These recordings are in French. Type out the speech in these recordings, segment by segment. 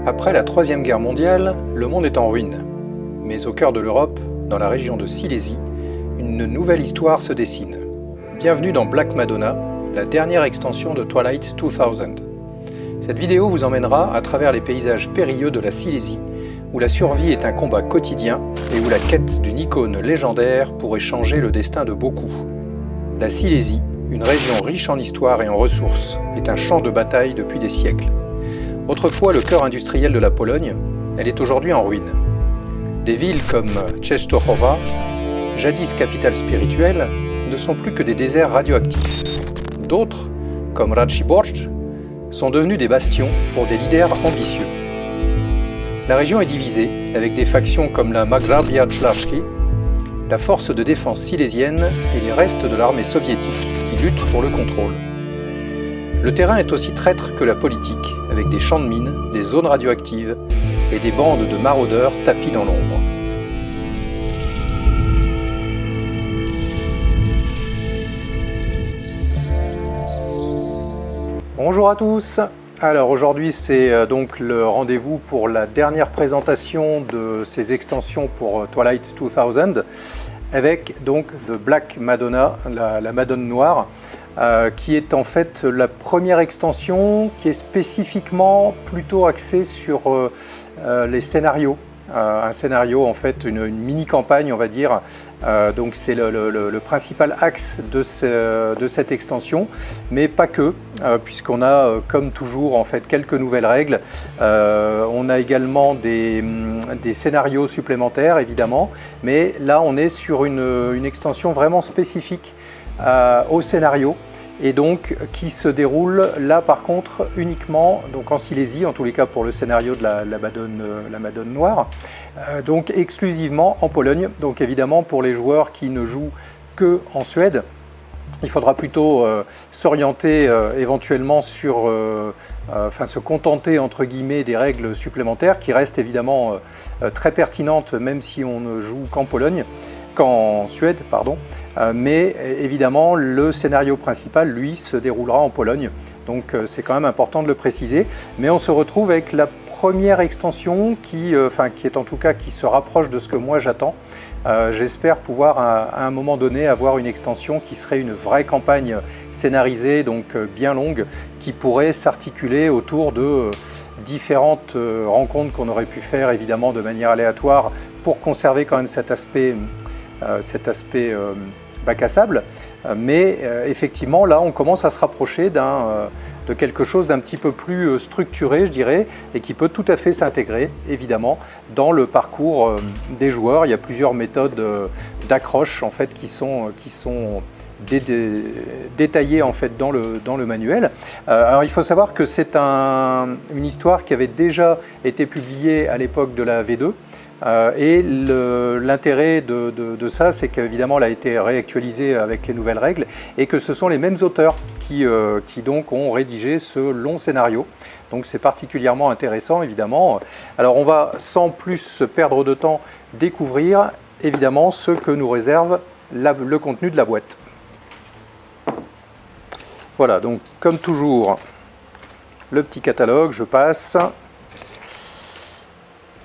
Après la Troisième Guerre mondiale, le monde est en ruine. Mais au cœur de l'Europe, dans la région de Silésie, une nouvelle histoire se dessine. Bienvenue dans Black Madonna, la dernière extension de Twilight 2000. Cette vidéo vous emmènera à travers les paysages périlleux de la Silésie, où la survie est un combat quotidien et où la quête d'une icône légendaire pourrait changer le destin de beaucoup. La Silésie, une région riche en histoire et en ressources, est un champ de bataille depuis des siècles. Autrefois le cœur industriel de la Pologne, elle est aujourd'hui en ruine. Des villes comme Częstochowa, jadis capitale spirituelle, ne sont plus que des déserts radioactifs. D'autres, comme Raciborz, sont devenus des bastions pour des leaders ambitieux. La région est divisée, avec des factions comme la Magrawia Śląskie, la force de défense silésienne et les restes de l'armée soviétique qui luttent pour le contrôle. Le terrain est aussi traître que la politique, avec des champs de mines, des zones radioactives et des bandes de maraudeurs tapis dans l'ombre. Bonjour à tous. Alors aujourd'hui c'est donc le rendez-vous pour la dernière présentation de ces extensions pour Twilight 2000 avec donc The Black Madonna, la Madone Noire, qui est en fait la première extension qui est spécifiquement plutôt axée sur les scénarios. Un scénario, en fait, une mini-campagne, on va dire. Donc c'est le principal axe de cette extension, mais pas que, puisqu'on a, comme toujours, en fait, quelques nouvelles règles. On a également des scénarios supplémentaires, évidemment, mais là, on est sur une extension vraiment spécifique au scénario, et donc qui se déroule là par contre uniquement donc en Silésie, en tous les cas pour le scénario de la Madone Noire, donc exclusivement en Pologne. Donc évidemment pour les joueurs qui ne jouent que en Suède, il faudra plutôt s'orienter éventuellement sur, se contenter entre guillemets des règles supplémentaires qui restent évidemment très pertinentes même si on ne joue qu'en Suède, pardon. Mais évidemment le scénario principal lui se déroulera en Pologne, donc c'est quand même important de le préciser. Mais on se retrouve avec la première extension qui est en tout cas qui se rapproche de ce que moi j'attends. J'espère pouvoir à un moment donné avoir une extension qui serait une vraie campagne scénarisée, donc bien longue, qui pourrait s'articuler autour de différentes rencontres qu'on aurait pu faire évidemment de manière aléatoire pour conserver quand même cet aspect bac à sable, mais effectivement là on commence à se rapprocher de quelque chose d'un petit peu plus structuré, je dirais, et qui peut tout à fait s'intégrer évidemment dans le parcours des joueurs. Il y a plusieurs méthodes d'accroche en fait qui sont détaillées en fait dans le manuel. Alors il faut savoir que c'est une histoire qui avait déjà été publiée à l'époque de la V2. Et l'intérêt de ça, c'est qu'évidemment elle a été réactualisée avec les nouvelles règles et que ce sont les mêmes auteurs qui donc ont rédigé ce long scénario. Donc c'est particulièrement intéressant évidemment. Alors on va sans plus perdre de temps découvrir évidemment ce que nous réserve le contenu de la boîte. Voilà, donc comme toujours, le petit catalogue, je passe.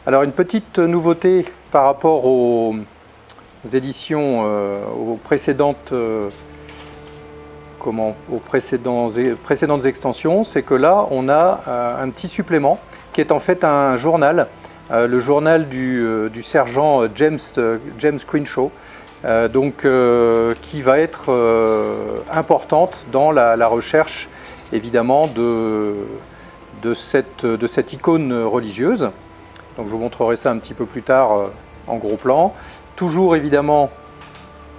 Alors une petite nouveauté par rapport aux éditions, aux précédentes extensions, c'est que là on a un petit supplément qui est en fait un journal, le journal du sergent James Crenshaw, qui va être importante dans la recherche évidemment de cette icône religieuse. Donc je vous montrerai ça un petit peu plus tard en gros plan. Toujours évidemment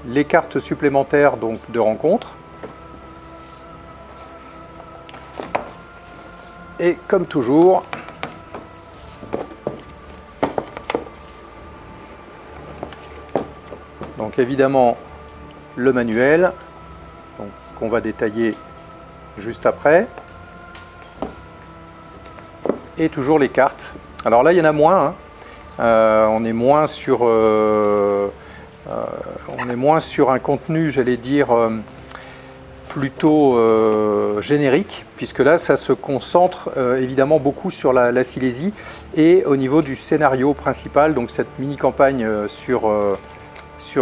les cartes supplémentaires donc, de rencontres. Et comme toujours, donc évidemment le manuel qu'on va détailler juste après. Et toujours les cartes. Alors là, il y en a moins. On est moins sur un contenu, j'allais dire, plutôt générique, puisque là ça se concentre évidemment beaucoup sur la Silésie et au niveau du scénario principal, donc cette mini-campagne sur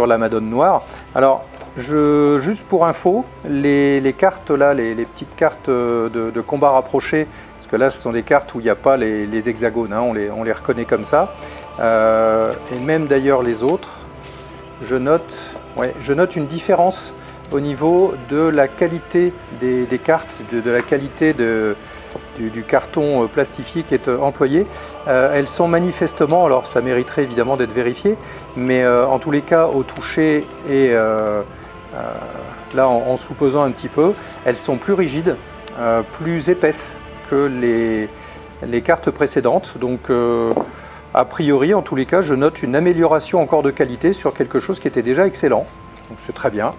la Madone Noire. Alors juste pour info, les cartes là, les petites cartes de combat rapproché, parce que là ce sont des cartes où il n'y a pas les hexagones, hein, on les reconnaît comme ça, et même d'ailleurs les autres, je note une différence au niveau de la qualité des cartes, de la qualité du carton plastifié qui est employé. Elles sont manifestement, alors ça mériterait évidemment d'être vérifié, mais en tous les cas au toucher et là en sous-pesant un petit peu, elles sont plus rigides, plus épaisses que les cartes précédentes. Donc a priori, en tous les cas, je note une amélioration encore de qualité sur quelque chose qui était déjà excellent. Donc c'est très bien.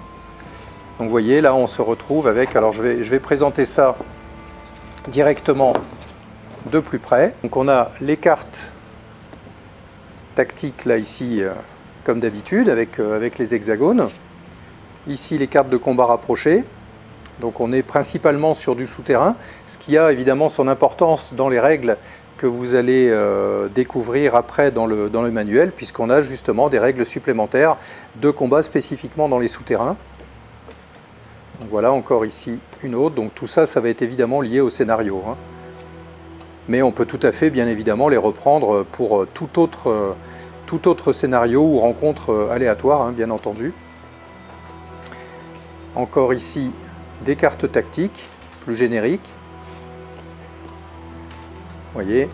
Donc vous voyez, là on se retrouve avec, alors je vais présenter ça directement de plus près. Donc on a les cartes tactiques là ici, comme d'habitude, avec les hexagones. Ici les cartes de combat rapproché. Donc on est principalement sur du souterrain, ce qui a évidemment son importance dans les règles que vous allez découvrir après dans le manuel, puisqu'on a justement des règles supplémentaires de combat spécifiquement dans les souterrains. Donc voilà encore ici une autre, donc tout ça, ça va être évidemment lié au scénario, hein. Mais on peut tout à fait bien évidemment les reprendre pour tout autre scénario ou rencontre aléatoire, hein, bien entendu. Encore ici des cartes tactiques plus génériques. Vous voyez,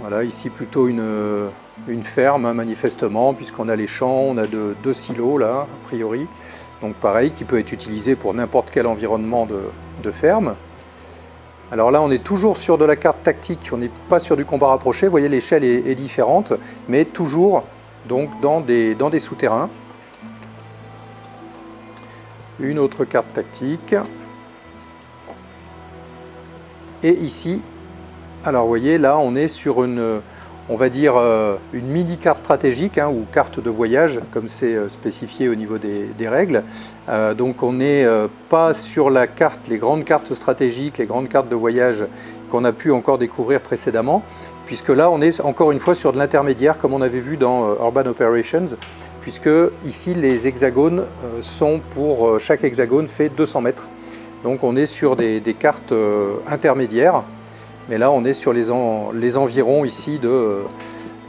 voilà ici plutôt une ferme, hein, manifestement, puisqu'on a les champs, on a deux silos là a priori, donc pareil, qui peut être utilisé pour n'importe quel environnement de ferme. Alors là on est toujours sur de la carte tactique, on n'est pas sur du combat rapproché, vous voyez l'échelle est différente, mais toujours donc dans des souterrains. Une autre carte tactique. Et ici, alors vous voyez, là on est sur on va dire une mini carte stratégique, hein, ou carte de voyage, comme c'est spécifié au niveau des règles. Donc on n'est pas sur la carte, les grandes cartes stratégiques, les grandes cartes de voyage qu'on a pu encore découvrir précédemment, puisque là on est encore une fois sur de l'intermédiaire, comme on avait vu dans Urban Operations, puisque ici les hexagones sont pour chaque hexagone fait 200 mètres. Donc on est sur des cartes intermédiaires, mais là on est sur les environs ici de...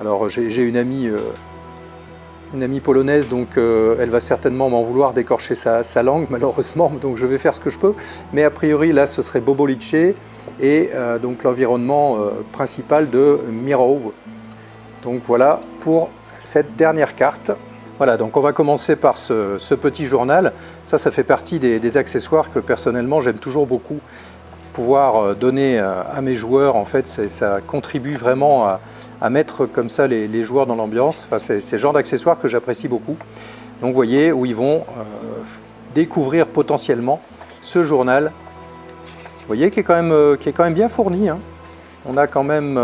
Alors j'ai une amie polonaise, donc elle va certainement m'en vouloir d'écorcher sa langue malheureusement, donc je vais faire ce que je peux. Mais a priori là ce serait Bobolice et donc l'environnement principal de Mirov. Donc voilà pour cette dernière carte. Voilà, donc on va commencer par ce petit journal. Ça fait partie des accessoires que personnellement j'aime toujours beaucoup pouvoir donner à mes joueurs. En fait, ça contribue vraiment à mettre comme ça les joueurs dans l'ambiance. Enfin, c'est le genre d'accessoires que j'apprécie beaucoup. Donc vous voyez, où ils vont découvrir potentiellement ce journal. Vous voyez, qui est quand même bien fourni, hein. On a quand même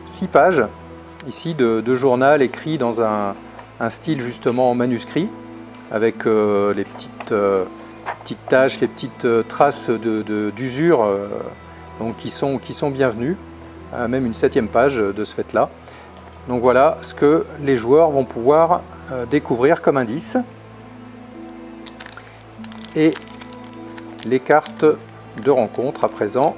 6 pages. Ici de journal écrit dans un style justement manuscrit, avec les petites taches, les petites traces d'usure, donc qui sont bienvenues, même une 7e page de ce fait-là. Donc voilà ce que les joueurs vont pouvoir découvrir comme indice. Et les cartes de rencontre à présent.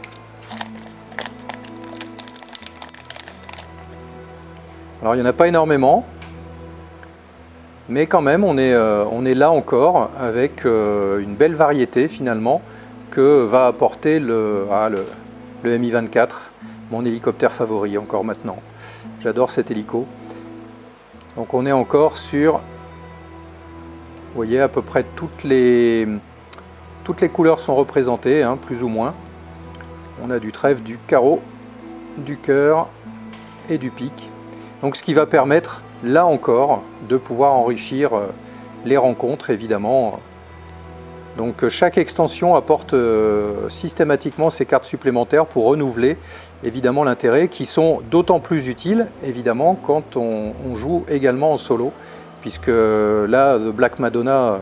Alors il n'y en a pas énormément, mais quand même on est là encore avec une belle variété finalement que va apporter le Mi-24, mon hélicoptère favori encore maintenant. J'adore cet hélico. Donc on est encore sur, vous voyez, à peu près toutes les couleurs sont représentées, hein, plus ou moins. On a du trèfle, du carreau, du cœur et du pic. Donc ce qui va permettre, là encore, de pouvoir enrichir les rencontres, évidemment. Donc chaque extension apporte systématiquement ces cartes supplémentaires pour renouveler, évidemment, l'intérêt, qui sont d'autant plus utiles, évidemment, quand on joue également en solo. puisque là, The Black Madonna,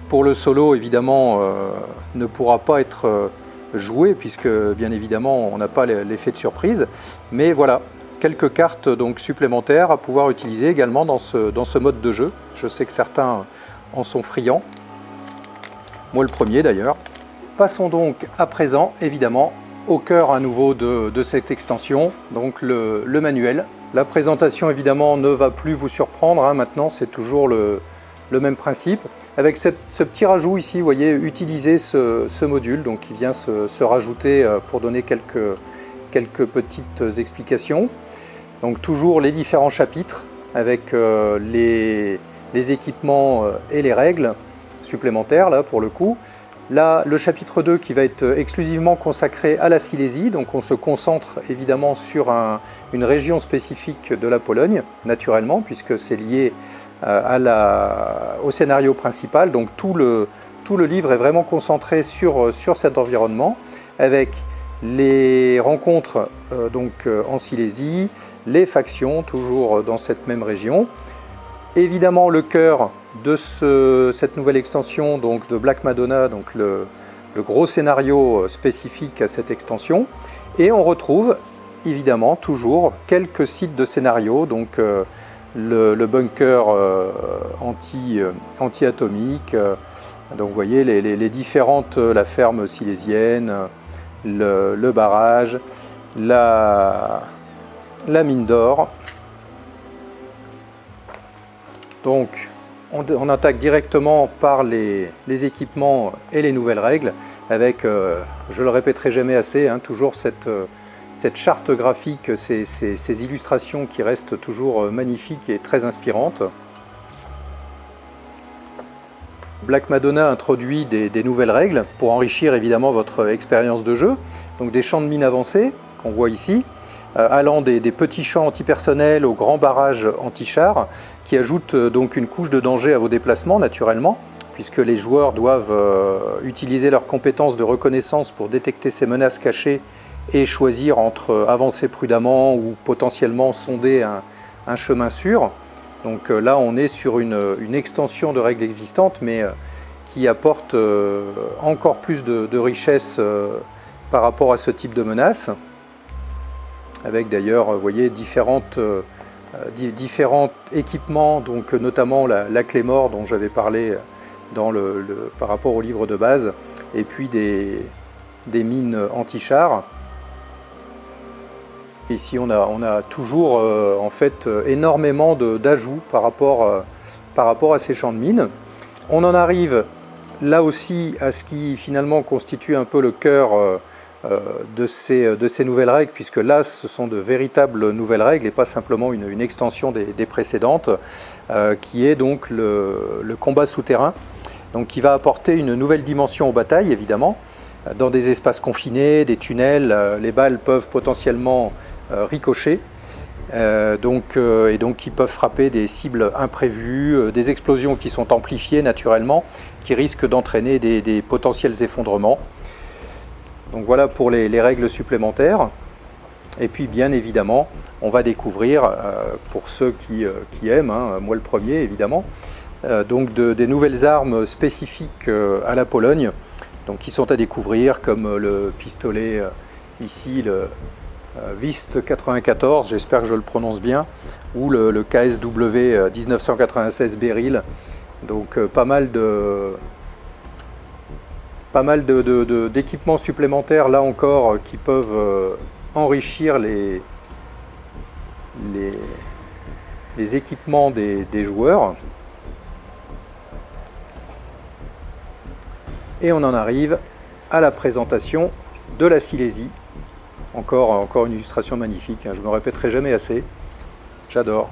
pour le solo, évidemment, ne pourra pas être joué, puisque bien évidemment, on n'a pas l'effet de surprise. Mais voilà, quelques cartes donc supplémentaires à pouvoir utiliser également dans ce mode de jeu. Je sais que certains en sont friands. Moi le premier d'ailleurs. Passons donc à présent, évidemment, au cœur à nouveau de cette extension, donc le manuel. La présentation évidemment ne va plus vous surprendre, hein. Maintenant c'est toujours le même principe. Avec ce petit rajout ici, vous voyez, utiliser ce module donc, qui vient se rajouter pour donner quelques petites explications. Donc toujours les différents chapitres avec les équipements et les règles supplémentaires là pour le coup. Là, le chapitre 2 qui va être exclusivement consacré à la Silésie, donc on se concentre évidemment sur une région spécifique de la Pologne, naturellement, puisque c'est lié au scénario principal. Donc tout le livre est vraiment concentré sur cet environnement, avec les rencontres en Silésie, les factions, toujours dans cette même région. Évidemment, le cœur de cette nouvelle extension donc de Black Madonna, donc le gros scénario spécifique à cette extension. Et on retrouve évidemment toujours quelques sites de scénario, donc le bunker anti-atomique, donc vous voyez les différentes, la ferme silésienne, le barrage, la mine d'or. Donc on attaque directement par les équipements et les nouvelles règles avec, je le répéterai jamais assez, hein, toujours cette charte graphique, ces illustrations qui restent toujours magnifiques et très inspirantes. Black Madonna introduit des nouvelles règles pour enrichir évidemment votre expérience de jeu. Donc des champs de mines avancés qu'on voit ici, allant des petits champs antipersonnels aux grands barrages anti-chars, qui ajoutent donc une couche de danger à vos déplacements naturellement, puisque les joueurs doivent utiliser leurs compétences de reconnaissance pour détecter ces menaces cachées et choisir entre avancer prudemment ou potentiellement sonder un chemin sûr. Donc là on est sur une extension de règles existantes, mais qui apporte encore plus de richesse par rapport à ce type de menace, avec d'ailleurs, vous voyez, différents équipements, donc notamment la clé mort dont j'avais parlé par rapport au livre de base, et puis des mines anti-chars. Ici, on a toujours en fait énormément d'ajouts par rapport à ces champs de mines. On en arrive là aussi à ce qui finalement constitue un peu le cœur de ces nouvelles règles, puisque là ce sont de véritables nouvelles règles et pas simplement une extension des précédentes, qui est donc le combat souterrain, donc qui va apporter une nouvelle dimension aux batailles évidemment. Dans des espaces confinés, des tunnels, les balles peuvent potentiellement ricocher, et donc qui peuvent frapper des cibles imprévues, des explosions qui sont amplifiées naturellement, qui risquent d'entraîner des potentiels effondrements. Donc voilà pour les règles supplémentaires. Et puis bien évidemment, on va découvrir, pour ceux qui aiment, hein, moi le premier évidemment, donc des nouvelles armes spécifiques à la Pologne, donc qui sont à découvrir, comme le pistolet ici, le Vist 94, j'espère que je le prononce bien, ou le KSW 1996 Beryl. Donc pas mal d'équipements supplémentaires là encore qui peuvent enrichir les équipements des joueurs. Et on en arrive à la présentation de la Silésie. Encore une illustration magnifique, hein, je ne me répéterai jamais assez, j'adore.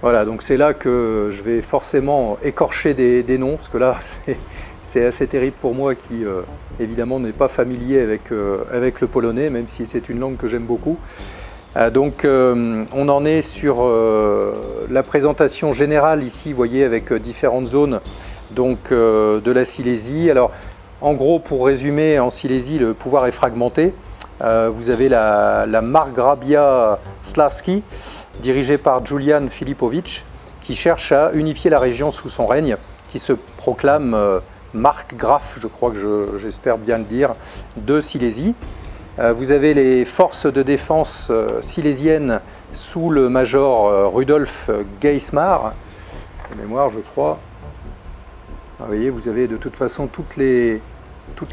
Voilà, donc c'est là que je vais forcément écorcher des noms, parce que là c'est assez terrible pour moi qui évidemment n'est pas familier avec le polonais, même si c'est une langue que j'aime beaucoup. Donc on en est sur la présentation générale ici, vous voyez, avec différentes zones donc, de la Silésie. Alors en gros, pour résumer, en Silésie le pouvoir est fragmenté, Vous avez la Margrabia Slavski, dirigée par Julian Filipović, qui cherche à unifier la région sous son règne, qui se proclame markgraf, je crois que j'espère bien le dire, de Silésie. Vous avez les forces de défense silésiennes sous le major Rudolf Geismar, de mémoire je crois. Vous voyez, vous avez de toute façon toutes les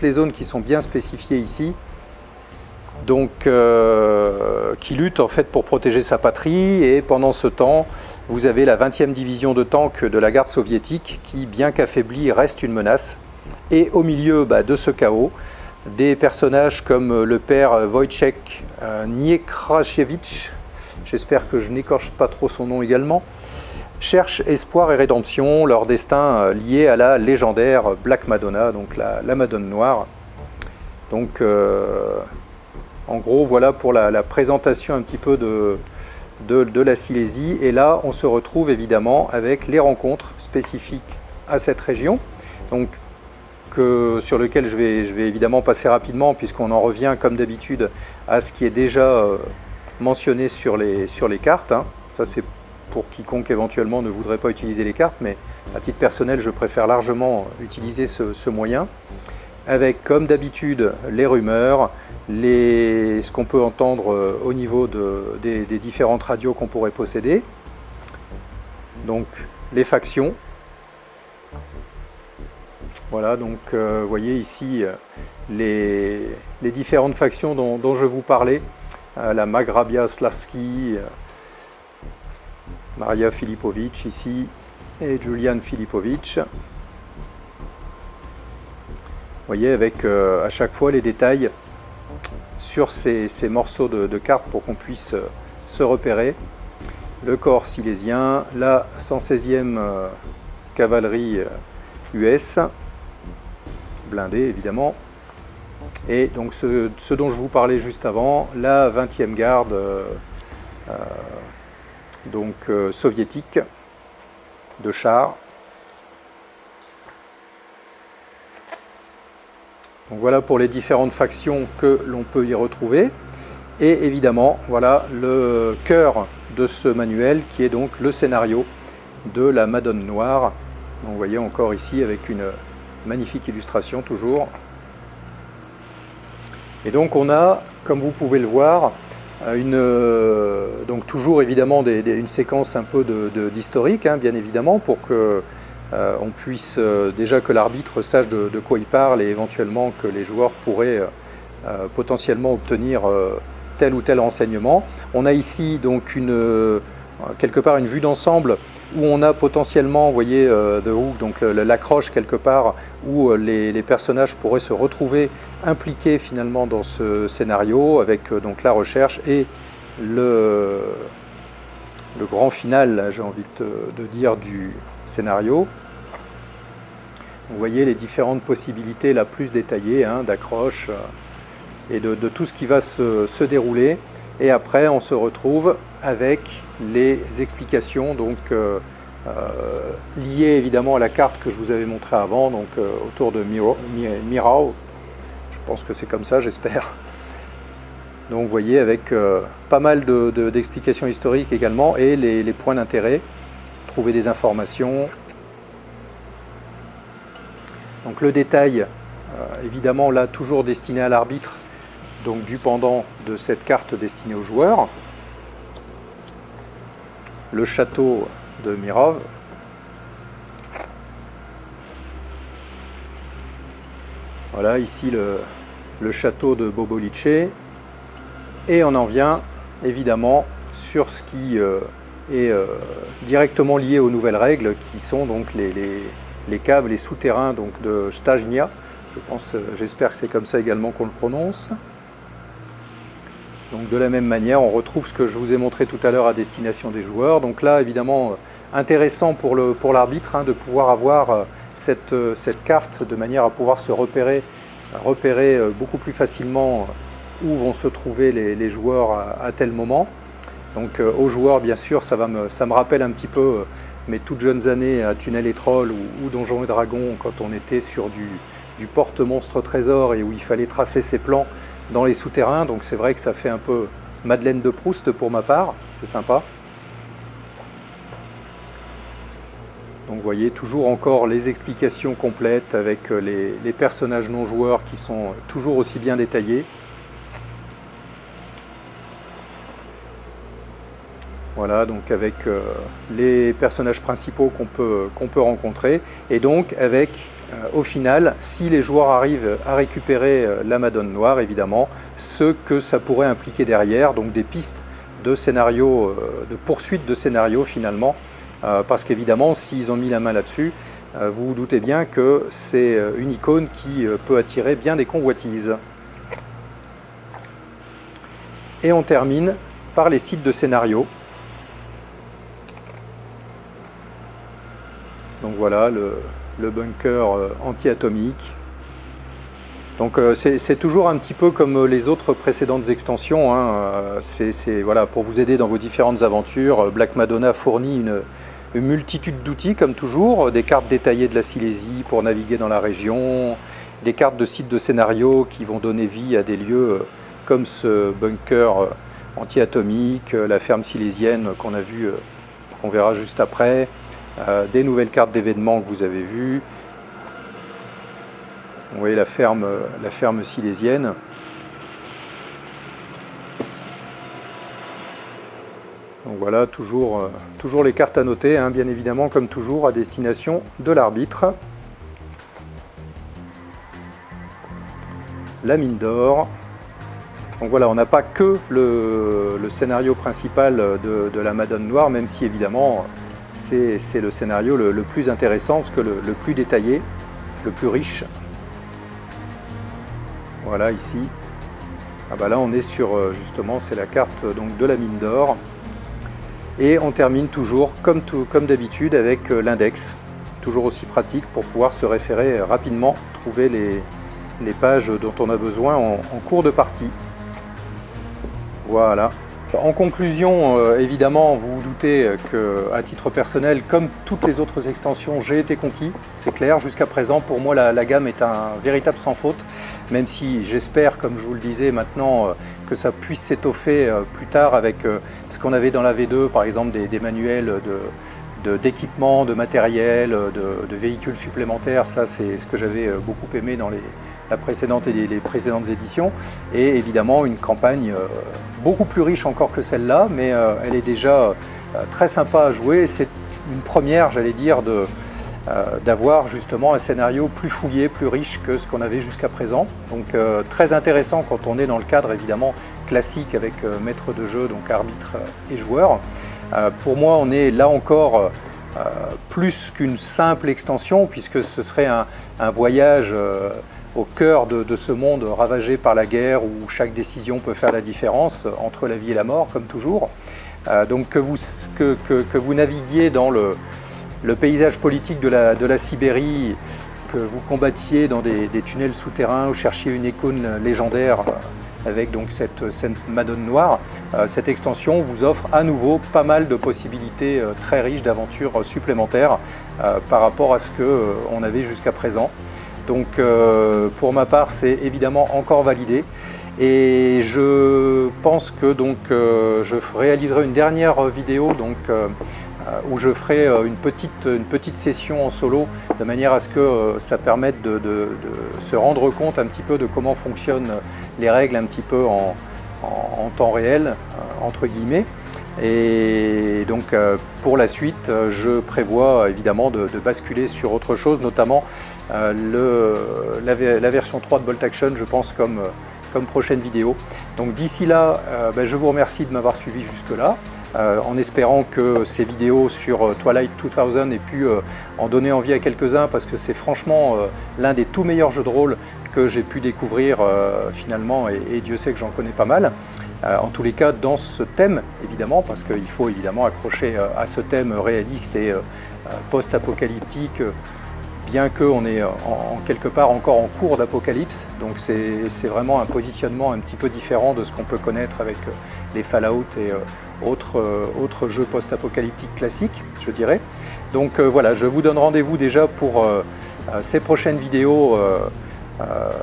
zones qui sont bien spécifiées ici, donc qui luttent en fait pour protéger sa patrie. Et pendant ce temps, vous avez la 20e division de tanks de la garde soviétique qui, bien qu'affaiblie, reste une menace. Et au milieu de ce chaos, des personnages comme le père Wojciech Niekrasiewicz, j'espère que je n'écorche pas trop son nom également, cherchent espoir et rédemption, leur destin lié à la légendaire Black Madonna, donc la Madone Noire. Donc en gros, voilà pour la présentation un petit peu de la Silésie. Et là, on se retrouve évidemment avec les rencontres spécifiques à cette région, donc sur lequel je vais évidemment passer rapidement, puisqu'on en revient comme d'habitude à ce qui est déjà mentionné sur les cartes. Ça, c'est pour quiconque éventuellement ne voudrait pas utiliser les cartes, mais à titre personnel, je préfère largement utiliser ce moyen, avec comme d'habitude les rumeurs, ce qu'on peut entendre au niveau des différentes radios qu'on pourrait posséder, donc les factions. Voilà, donc vous voyez ici les différentes factions dont je vous parlais, la Margrabia Slavski, Maria Filipović ici, et Julian Filipović. Vous voyez, avec à chaque fois les détails sur ces morceaux de cartes pour qu'on puisse se repérer. Le corps silésien, la 116e cavalerie US, blindée évidemment, et donc ce dont je vous parlais juste avant, la 20e garde soviétique de chars. Donc voilà pour les différentes factions que l'on peut y retrouver. Et évidemment, voilà le cœur de ce manuel qui est donc le scénario de la Madone Noire. Donc vous voyez encore ici avec une magnifique illustration toujours. Et donc on a, comme vous pouvez le voir, donc toujours évidemment une séquence un peu d'historique, bien évidemment, pour que on puisse déjà que l'arbitre sache de quoi il parle, et éventuellement que les joueurs pourraient potentiellement obtenir tel ou tel renseignement. On a ici donc quelque part une vue d'ensemble où on a potentiellement, vous voyez, The Hook, donc l'accroche quelque part où les personnages pourraient se retrouver impliqués finalement dans ce scénario, avec donc la recherche et le grand final, j'ai envie de dire, du scénario. Vous voyez les différentes possibilités la plus détaillées d'accroche et de tout ce qui va se dérouler. Et après, on se retrouve avec les explications donc, liées évidemment à la carte que je vous avais montrée avant, donc autour de Mirau. Je pense que c'est comme ça, j'espère. Donc vous voyez avec pas mal d'explications historiques également, et les points d'intérêt, trouver des informations. Donc le détail, évidemment là toujours destiné à l'arbitre, donc du pendant de cette carte destinée aux joueurs. Le château de Mirov. Voilà ici le château de Bobolice. Et on en vient évidemment sur ce qui est directement lié aux nouvelles règles, qui sont donc les caves, les souterrains donc de Stajnia. J'espère que c'est comme ça également qu'on le prononce. Donc de la même manière, on retrouve ce que je vous ai montré tout à l'heure à destination des joueurs. Donc là, évidemment, intéressant pour l'arbitre de pouvoir avoir cette carte de manière à pouvoir se repérer beaucoup plus facilement où vont se trouver les joueurs à tel moment. Donc aux joueurs, bien sûr, ça me rappelle un petit peu mes toutes jeunes années à Tunnel et Trolls ou Donjons et Dragons, quand on était sur du porte-monstre trésor et où il fallait tracer ses plans dans les souterrains, donc c'est vrai que ça fait un peu Madeleine de Proust pour ma part, c'est sympa. Donc vous voyez toujours encore les explications complètes avec les personnages non joueurs qui sont toujours aussi bien détaillés. Voilà, donc avec les personnages principaux qu'on peut rencontrer, et donc avec, au final, si les joueurs arrivent à récupérer la Madone Noire, évidemment, ce que ça pourrait impliquer derrière, donc des pistes de scénario, de poursuite de scénario finalement, parce qu'évidemment, s'ils ont mis la main là-dessus, vous vous doutez bien que c'est une icône qui peut attirer bien des convoitises. Et on termine par les sites de scénario. Donc voilà, le bunker anti-atomique. Donc c'est toujours un petit peu comme les autres précédentes extensions, hein. Voilà, pour vous aider dans vos différentes aventures. Black Madonna fournit une multitude d'outils comme toujours, des cartes détaillées de la Silésie pour naviguer dans la région, des cartes de sites de scénario qui vont donner vie à des lieux comme ce bunker anti-atomique, la ferme silésienne qu'on a vu, qu'on verra juste après. Des nouvelles cartes d'événements que vous avez vues. Vous voyez la ferme silésienne. Donc voilà, toujours les cartes à noter, hein, bien évidemment, comme toujours, à destination de l'arbitre. La mine d'or. Donc voilà, on n'a pas que le scénario principal de la Madone Noire, même si évidemment c'est le scénario le plus intéressant, parce que le plus détaillé, le plus riche. Voilà, ici. Ah bah là on est sur, justement, c'est la carte donc, de la mine d'or. Et on termine toujours, comme d'habitude, avec l'index. Toujours aussi pratique pour pouvoir se référer rapidement, trouver les pages dont on a besoin en cours de partie. Voilà. En conclusion, évidemment, vous vous doutez qu'à titre personnel, comme toutes les autres extensions, j'ai été conquis, c'est clair. Jusqu'à présent, pour moi, la gamme est un véritable sans faute, même si j'espère, comme je vous le disais maintenant, que ça puisse s'étoffer plus tard avec ce qu'on avait dans la V2, par exemple des manuels d'équipement, de matériel, de véhicules supplémentaires. Ça, c'est ce que j'avais beaucoup aimé dans la précédente et les précédentes éditions, et évidemment une campagne beaucoup plus riche encore que celle-là, mais elle est déjà très sympa à jouer. C'est une première, j'allais dire, d'avoir justement un scénario plus fouillé, plus riche que ce qu'on avait jusqu'à présent. Donc très intéressant quand on est dans le cadre évidemment classique avec maître de jeu, donc arbitre et joueur. Pour moi, on est là encore plus qu'une simple extension, puisque ce serait un voyage au cœur de ce monde ravagé par la guerre, où chaque décision peut faire la différence entre la vie et la mort, comme toujours. Donc que vous naviguiez dans le paysage politique de la Sibérie, que vous combattiez dans des tunnels souterrains ou cherchiez une icône légendaire avec donc cette Madone Noire, cette extension vous offre à nouveau pas mal de possibilités très riches d'aventures supplémentaires par rapport à ce qu'on avait jusqu'à présent. Donc pour ma part, c'est évidemment encore validé, et je pense que donc je réaliserai une dernière vidéo donc où je ferai une petite session en solo, de manière à ce que ça permette de se rendre compte un petit peu de comment fonctionnent les règles un petit peu en temps réel, entre guillemets. Et donc pour la suite, je prévois évidemment de basculer sur autre chose, notamment la version 3 de Bolt Action, je pense, comme prochaine vidéo. Donc d'ici là, je vous remercie de m'avoir suivi jusque-là, en espérant que ces vidéos sur Twilight 2000 aient pu en donner envie à quelques-uns, parce que c'est franchement l'un des tout meilleurs jeux de rôle que j'ai pu découvrir finalement, et Dieu sait que j'en connais pas mal. En tous les cas, dans ce thème, évidemment, parce qu'il faut évidemment accrocher à ce thème réaliste et post-apocalyptique, bien qu'on est quelque part encore en cours d'apocalypse. Donc c'est vraiment un positionnement un petit peu différent de ce qu'on peut connaître avec les Fallout et autres jeux post-apocalyptiques classiques, je dirais. Donc voilà, je vous donne rendez-vous déjà pour ces prochaines vidéos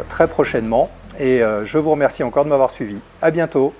très prochainement. et je vous remercie encore de m'avoir suivi. À bientôt.